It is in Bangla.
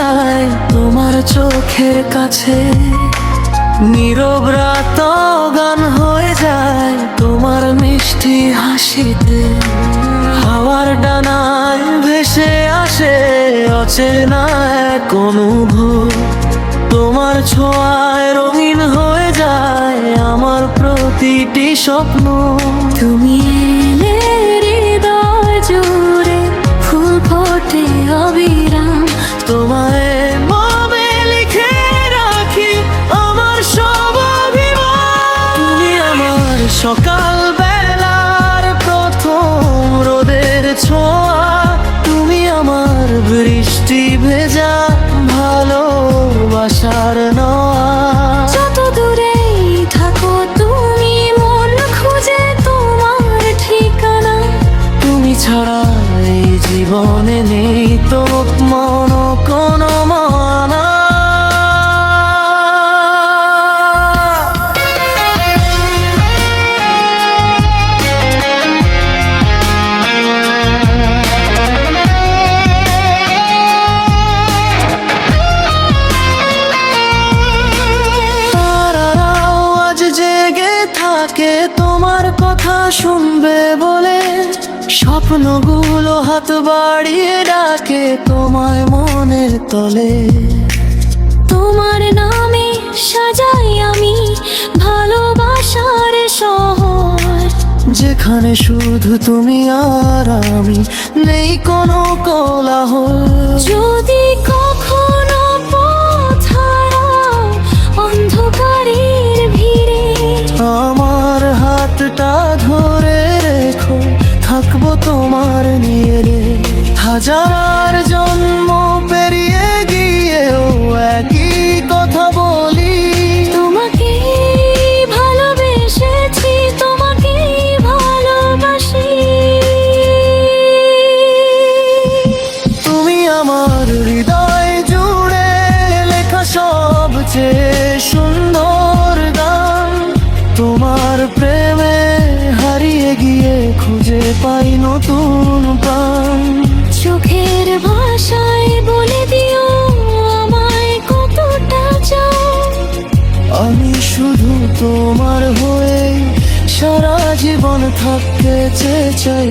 যায় তোমার চোখের কাছে, নীরব রাত গান হয়ে যায় তোমার মিষ্টি হাসিতে। হাওয়ার ডানায় ভেসে আসে অচেনা এক অনুভব, তোমার ছোঁয়ায় রঙিন হয়ে যায় আমার প্রতিটি স্বপ্ন। তুমি এলে হৃদয় জুড়ে ফুল ফোটে অবিরাম, তোমায় মনে লিখে রাখি আমার সব অভিমান। তুমি আমার সকাল বেলার প্রথম রোদের ছোঁয়া, তুমি আমার বৃষ্টি ভেজা ভালোবাসার নোয়া। যত দূরেই থাকো তুমি মন খুঁজে তোমার ঠিকানা, তুমি ছাড়া এই জীবনে নেই তো মন কোনো মানা। তারারাও আজ জেগে থাকে তোমার কথা শুনবে বলে, স্বপ্নগুলো হাত বাড়িয়ে ডাকে তোমায় মনের তলে। তোমার নামে সাজাই আমি ভালোবাসার শহর, যেখানে শুধু তুমি আর আমি, নেই কোনো কোলাহল। যদি কখনো পথ হারাও অন্ধকারের ভিড়ে, আমার হাতটা ধরে রেখো, থাকবো তোমার নিয়ে রে। হাজার জন্ম পেরিয়ে গিয়েও একই কথা বলি, তোমাকে ভালোবেসেছি তোমাকে ভালোবাসি। তুমি আমার হৃদয় জুড়ে লেখা সবচেয়ে সুন্দর গান। তোমার প্রেমে হারিয়ে গিয়ে খুঁজে পাই নতুন প্রাণ। চোখের ভাষায় বলে দিও আমায় কতটা চাও, আমি শুধু তোমার হয়ে সারা জীবন থাকতে চাই।